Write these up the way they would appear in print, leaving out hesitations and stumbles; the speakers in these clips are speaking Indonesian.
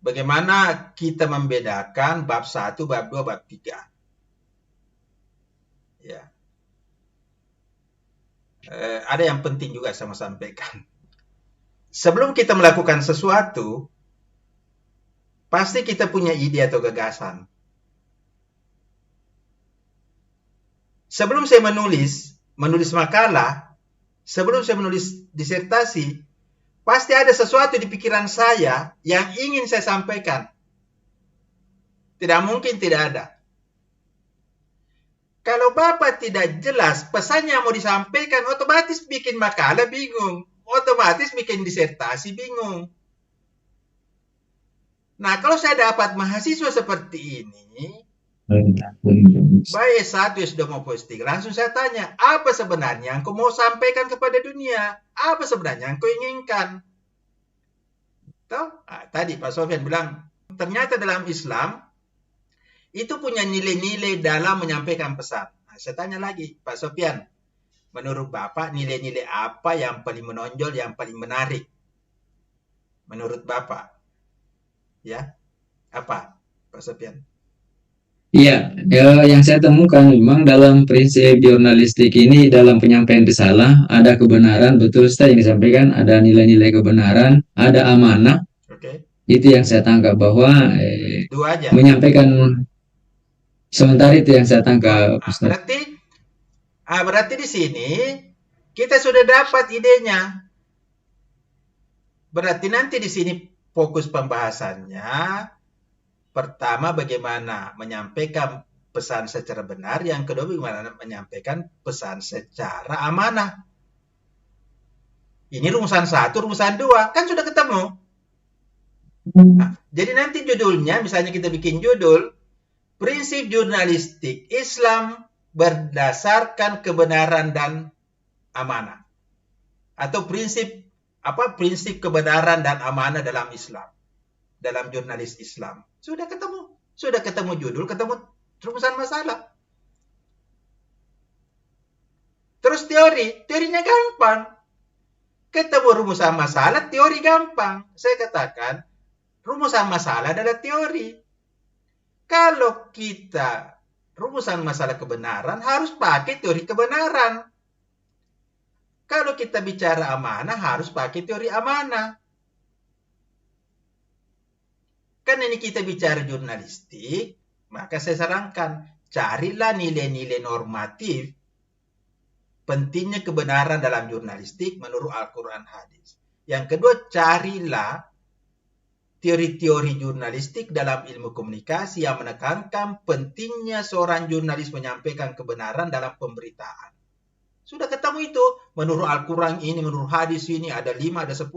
bagaimana kita membedakan bab 1, bab 2, bab 3. Ya. Ada yang penting juga saya mau sampaikan. Sebelum kita melakukan sesuatu, pasti kita punya ide atau gagasan. Sebelum saya menulis makalah, sebelum saya menulis disertasi, pasti ada sesuatu di pikiran saya yang ingin saya sampaikan. Tidak mungkin tidak ada. Kalau Bapak tidak jelas pesan yang mau disampaikan, otomatis bikin makalah bingung. Otomatis bikin disertasi bingung. Nah, kalau saya dapat mahasiswa seperti ini, baik S1 sudah mau posting, langsung saya tanya, apa sebenarnya yang kau mau sampaikan kepada dunia? Apa sebenarnya yang kau inginkan? Tadi Pak Sofyan bilang, ternyata dalam Islam, itu punya nilai-nilai dalam menyampaikan pesan. Nah, saya tanya lagi, Pak Sofyan, menurut Bapak nilai-nilai apa yang paling menonjol, yang paling menarik? Menurut Bapak? Ya, apa, Pak Sofyan? Iya, yang saya temukan memang dalam prinsip jurnalistik ini dalam penyampaian risalah ada kebenaran, betul Ustaz yang disampaikan, ada nilai-nilai kebenaran, ada amanah. Oke. Itu yang saya tangkap bahwa Dua aja. menyampaikan sementara itu yang saya tangkap, Ustaz. Berarti di sini kita sudah dapat idenya. Berarti nanti di sini fokus pembahasannya pertama bagaimana menyampaikan pesan secara benar, yang kedua bagaimana menyampaikan pesan secara amanah. Ini rumusan 1, rumusan 2, kan sudah ketemu. Nah, jadi nanti judulnya, misalnya kita bikin judul, prinsip jurnalistik Islam berdasarkan kebenaran dan amanah. Atau prinsip kebenaran dan amanah dalam Islam. Dalam jurnalis Islam. Sudah ketemu judul, ketemu rumusan masalah. Terus teorinya gampang. Ketemu rumusan masalah, teori gampang. Saya katakan, rumusan masalah adalah teori. Kalau kita rumusan masalah kebenaran, harus pakai teori kebenaran. Kalau kita bicara amanah, harus pakai teori amanah. Kan ini kita bicara jurnalistik, maka saya sarankan, carilah nilai-nilai normatif, pentingnya kebenaran dalam jurnalistik menurut Al-Quran hadis. Yang kedua, carilah teori-teori jurnalistik dalam ilmu komunikasi yang menekankan pentingnya seorang jurnalis menyampaikan kebenaran dalam pemberitaan. Sudah ketemu itu. Menurut Al-Quran ini, menurut hadis ini, ada 5, ada 10.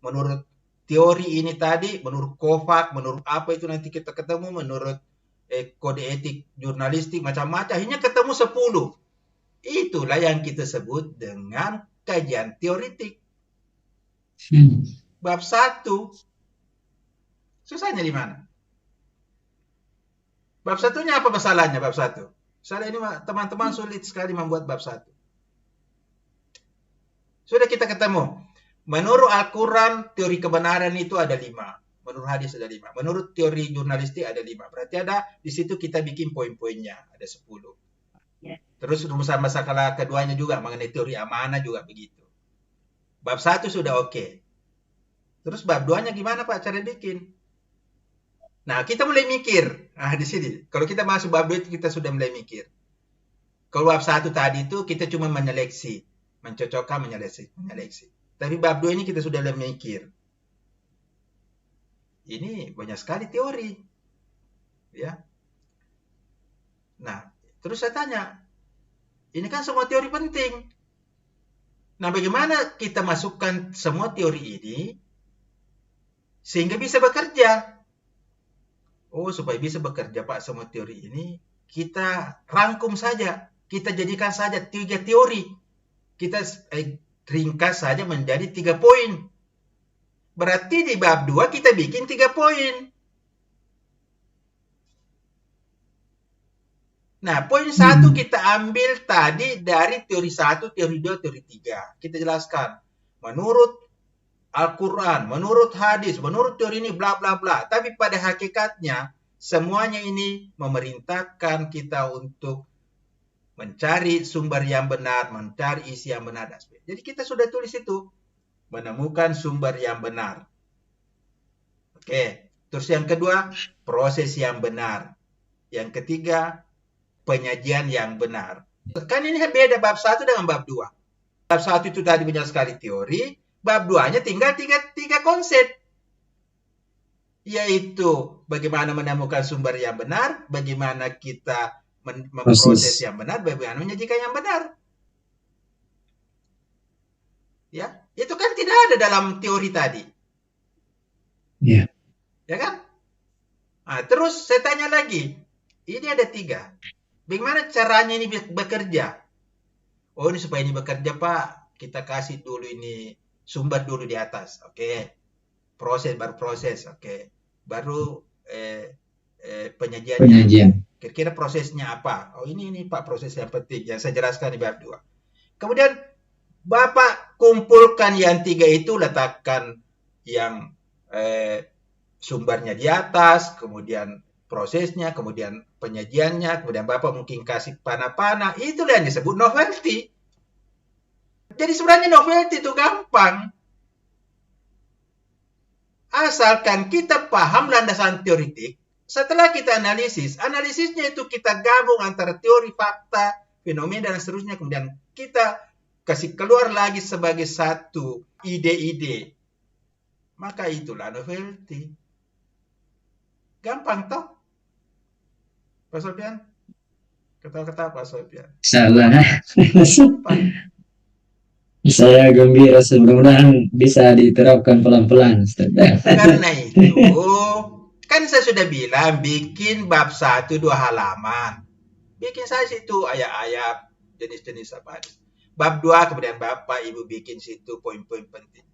Menurut teori ini tadi, menurut Kofak, menurut apa itu nanti kita ketemu, menurut kode etik jurnalistik, macam-macam. Akhirnya ketemu 10. Itulah yang kita sebut dengan kajian teoritik. Bab 1. Susahnya di mana? Bab 1-nya apa masalahnya bab 1? Misalnya ini teman-teman sulit sekali membuat bab 1. Sudah kita ketemu. Menurut Al-Quran, teori kebenaran itu ada 5. Menurut hadis ada 5. Menurut teori jurnalistik ada 5. Berarti ada di situ kita bikin poin-poinnya. Ada 10. Terus rumusan masalah keduanya juga mengenai teori amanah juga begitu. Bab 1 sudah oke. Terus bab 2-nya gimana Pak cara bikin? Nah, kita mulai mikir. Nah, di sini. Kalau kita masuk bab 2 itu kita sudah mulai mikir. Kalau bab 1 tadi itu kita cuma menyeleksi. Mencocokkan, menyeleksi. Tapi bab 2 ini kita sudah mulai mikir. Ini banyak sekali teori. Ya. Nah, terus saya tanya. Ini kan semua teori penting. Nah, bagaimana kita masukkan semua teori ini sehingga bisa bekerja? Oh, supaya bisa bekerja Pak semua teori ini, kita rangkum saja. Kita jadikan saja 3 teori. Kita ringkas saja menjadi 3 poin. Berarti di bab 2 kita bikin 3 poin. Nah, poin 1 kita ambil tadi dari teori 1, teori 2, teori 3. Kita jelaskan. Menurut Al-Quran, menurut hadis, menurut teori ini, bla bla bla. Tapi pada hakikatnya, semuanya ini memerintahkan kita untuk mencari sumber yang benar, mencari isi yang benar. Jadi kita sudah tulis itu, menemukan sumber yang benar. Oke, terus yang kedua, proses yang benar. Yang ketiga, penyajian yang benar. Kan ini beda bab 1 dengan bab 2. Bab 1 itu tadi banyak sekali teori, bab 2-nya tinggal tiga konsep. Yaitu bagaimana menemukan sumber yang benar, bagaimana kita memproses yang benar, bagaimana menyajikan yang benar. Ya, itu kan tidak ada dalam teori tadi. Iya. Ya kan? Nah, terus saya tanya lagi, ini ada 3. Bagaimana caranya ini bekerja? Oh, ini supaya ini bekerja, Pak, kita kasih dulu ini sumber dulu di atas. Oke. Proses, baru proses. Oke. Baru penyajiannya. Penyajian. Kira-kira prosesnya apa? Oh, ini Pak proses yang penting yang saya jelaskan di bab 2. Kemudian Bapak kumpulkan yang 3 itu, letakkan yang sumbernya di atas, kemudian prosesnya, kemudian penyajiannya, kemudian Bapak mungkin kasih panah-panah. Itulah yang disebut novelty. Jadi sebenarnya novelty itu gampang. Asalkan kita paham landasan teoritik, setelah kita analisisnya itu kita gabung antara teori, fakta, fenomena, dan seterusnya, kemudian kita kasih keluar lagi sebagai satu ide-ide. Maka itulah novelty. Gampang toh? Pak Sofian? Ketawa-ketawa Pak Sofian. Salah. Gampang. Saya gembira, mudah-mudahan bisa diterapkan pelan-pelan. Karena itu, kan saya sudah bilang bikin bab 1 2 halaman. Bikin saya situ ayat-ayat, jenis-jenis apa. Bab 2 kemudian Bapak Ibu bikin situ poin-poin penting.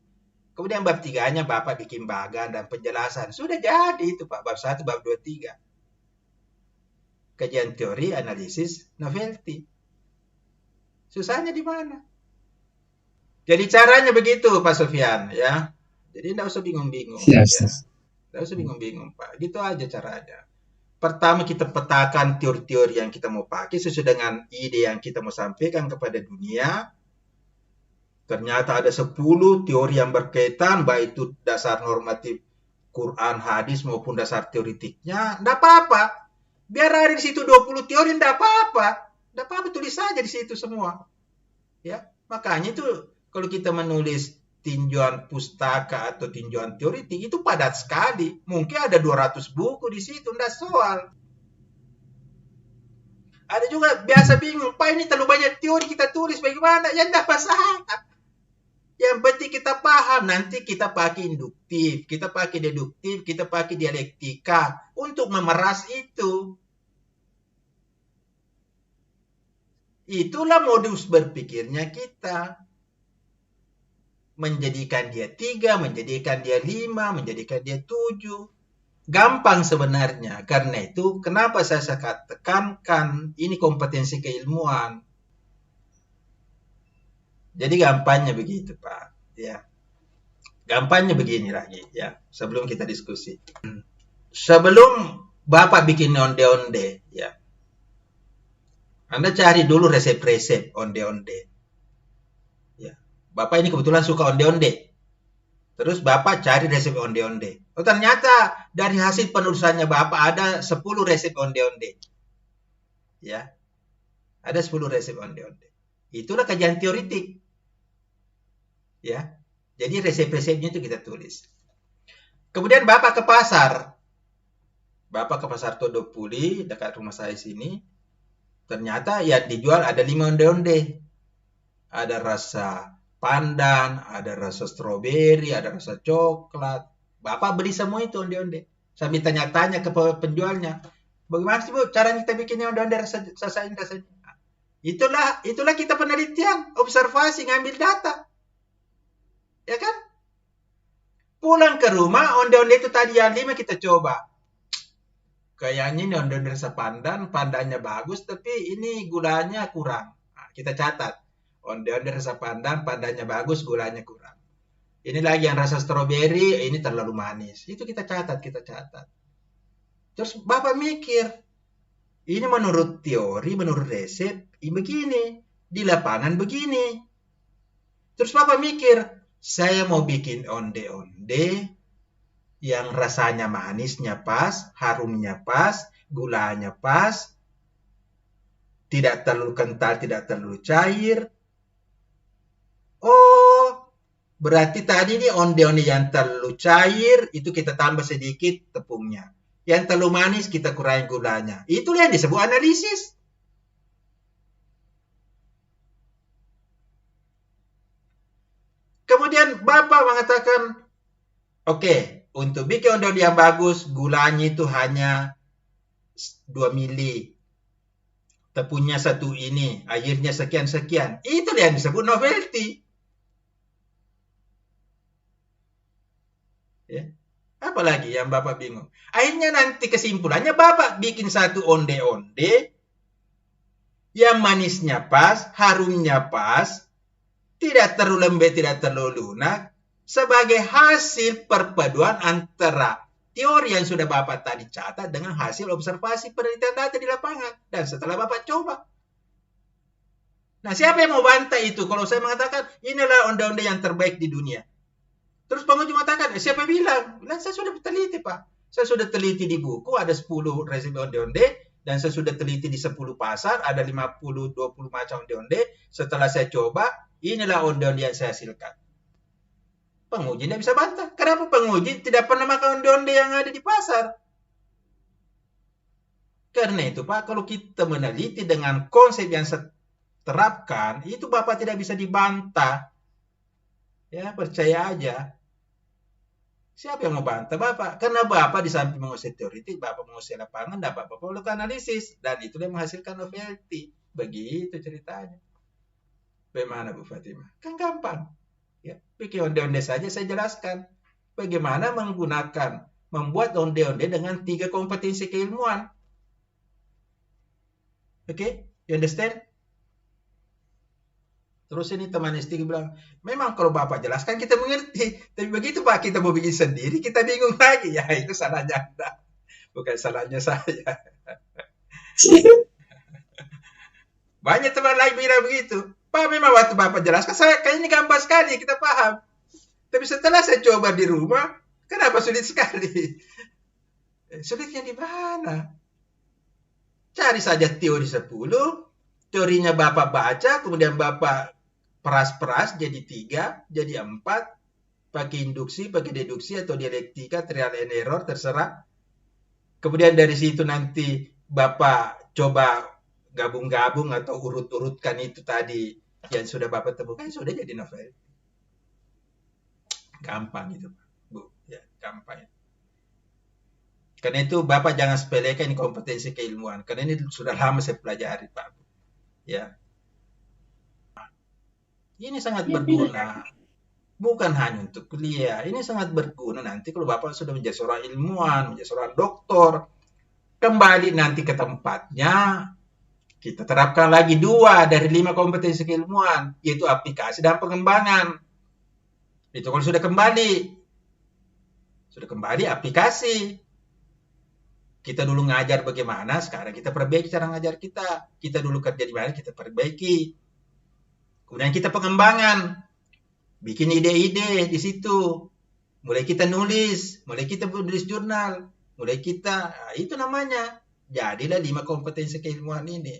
Kemudian bab 3-nya Bapak bikin bagan dan penjelasan. Sudah jadi itu Pak, bab 1, bab 2, 3. Kajian teori, analisis, novelty. Susahnya di mana? Jadi caranya begitu Pak Sofian, ya. Jadi tidak usah bingung-bingung. Siap, Ya. Tidak usah bingung-bingung Pak. Gitu aja caranya. Pertama kita petakan teori-teori yang kita mau pakai sesuai dengan ide yang kita mau sampaikan kepada dunia. Ternyata ada 10 teori yang berkaitan, baik itu dasar normatif Quran, hadis maupun dasar teoritiknya. Tidak apa-apa. Biar ada di situ 20 teori, tidak apa-apa. Tidak apa-apa, tulis saja di situ semua. Ya, makanya itu kalau kita menulis tinjauan pustaka atau tinjauan teoritik itu padat sekali. Mungkin ada 200 buku di situ, tidak soal. Ada juga biasa bingung, Pak ini terlalu banyak teori kita tulis bagaimana? Ya tidak masalah. Yang penting kita paham, nanti kita pakai induktif, kita pakai deduktif, kita pakai dialektika untuk memeras itu. Itulah modus berpikirnya kita. Menjadikan dia 3, menjadikan dia 5, menjadikan dia 7. Gampang sebenarnya. Karena itu kenapa saya tekankan ini kompetensi keilmuan. Jadi gampangnya begitu Pak. Ya. Gampangnya begini lagi ya. Sebelum kita diskusi. Sebelum Bapak bikin onde-onde ya. Anda cari dulu resep-resep onde-onde. Bapak ini kebetulan suka onde-onde. Terus Bapak cari resep onde-onde. Oh, ternyata dari hasil penulisannya Bapak ada 10 resep onde-onde. Ya. Ada 10 resep onde-onde. Itulah kajian teoritik. Ya. Jadi resep-resepnya itu kita tulis. Kemudian Bapak ke pasar. Bapak ke pasar Todopuli dekat rumah saya sini. Ternyata yang dijual ada 5 onde-onde. Ada rasa pandan, ada rasa stroberi, ada rasa coklat. Bapak beli semua itu onde-onde. Sambil tanya-tanya ke penjualnya. Bagaimana sih Bu caranya kita bikinnya onde-onde rasanya? Itulah kita penelitian, observasi, ngambil data. Ya kan? Pulang ke rumah, onde-onde itu tadi yang 5 kita coba. Kayaknya ini onde-onde rasa pandan, pandannya bagus, tapi ini gulanya kurang. Nah, kita catat. Onde-onde rasa pandan, pandannya bagus, gulanya kurang. Ini lagi yang rasa stroberi, ini terlalu manis. Itu kita catat. Terus Bapak mikir, ini menurut teori, menurut resep, ini begini. Di lapangan begini. Terus Bapak mikir, saya mau bikin onde-onde yang rasanya manisnya pas, harumnya pas, gulanya pas, tidak terlalu kental, tidak terlalu cair. Oh, berarti tadi ini onde-onde yang terlalu cair, itu kita tambah sedikit tepungnya. Yang terlalu manis, kita kurangi gulanya. Itulah yang disebut analisis. Kemudian Bapak mengatakan, oke, untuk bikin onde-onde yang bagus, gulanya itu hanya 2 mili. Tepungnya 1 ini, airnya sekian-sekian. Itulah yang disebut novelty. Ya. Apalagi yang Bapak bingung. Akhirnya nanti kesimpulannya Bapak bikin satu onde-onde yang manisnya pas, harumnya pas, tidak terlalu lembek, tidak terlalu lunak, sebagai hasil perpaduan antara teori yang sudah Bapak tadi catat dengan hasil observasi penelitian data di lapangan. Dan setelah Bapak coba. Nah, siapa yang mau bantah itu? Kalau saya mengatakan, inilah onde-onde yang terbaik di dunia. Terus pengunjung mengatakan, siapa bilang? Bilang, saya sudah teliti, Pak. Saya sudah teliti di buku, ada 10 resep onde-onde, dan saya sudah teliti di 10 pasar, ada 50-20 macam onde-onde. Setelah saya coba, inilah onde-onde yang saya hasilkan. Penguji tidak bisa bantah. Kenapa penguji tidak pernah makan onde-onde yang ada di pasar? Karena itu, Pak, kalau kita meneliti dengan konsep yang terapkan, itu Bapak tidak bisa dibantah. Ya, percaya aja. Siapa yang mau bantah Bapak? Karena Bapak di samping menguasai teoritik, Bapak menguasai lapangan, dan Bapak perlu analisis. Dan itu yang menghasilkan novelty. Begitu ceritanya. Bagaimana Bu Fatimah? Kan gampang. Ya, bikin onde-onde saja saya jelaskan. Bagaimana membuat onde-onde dengan 3 kompetensi keilmuan. Oke? You understand? Terus ini teman istri bilang, memang kalau Bapak jelaskan kita mengerti. Tapi begitu Pak, kita mau bikin sendiri, kita bingung lagi. Ya itu salahnya Anda. Bukan salahnya saya. Banyak teman lain bilang begitu. Pak, memang waktu Bapak jelaskan, kayaknya ini gampang sekali, kita paham. Tapi setelah saya coba di rumah, kenapa sulit sekali? Sulitnya di mana? Cari saja teori 10, teorinya Bapak baca, kemudian Bapak peras-peras jadi 3, jadi 4, pakai induksi, pakai deduksi atau dialektika, trial and error, terserah. Kemudian dari situ nanti Bapak coba gabung-gabung atau urut-urutkan itu tadi yang sudah Bapak temukan, sudah jadi novel. Gampang itu, Bu. Ya, gampang. Karena itu Bapak jangan sepelekan ini kompetensi keilmuan, karena ini sudah lama saya pelajari, Pak. Ya. Ini sangat berguna. Bukan hanya untuk kuliah. Ini sangat berguna nanti kalau Bapak sudah menjadi seorang ilmuwan, menjadi seorang doktor. Kembali nanti ke tempatnya, kita terapkan lagi 2 dari 5 kompetensi keilmuan, yaitu aplikasi dan pengembangan. Itu kalau sudah kembali aplikasi. Kita dulu ngajar bagaimana, sekarang kita perbaiki cara ngajar kita. Kita dulu kerja di mana, kita perbaiki. Kemudian kita pengembangan, bikin ide-ide di situ. Mulai kita nulis jurnal, itu namanya. Jadilah 5 kompetensi keilmuan ini.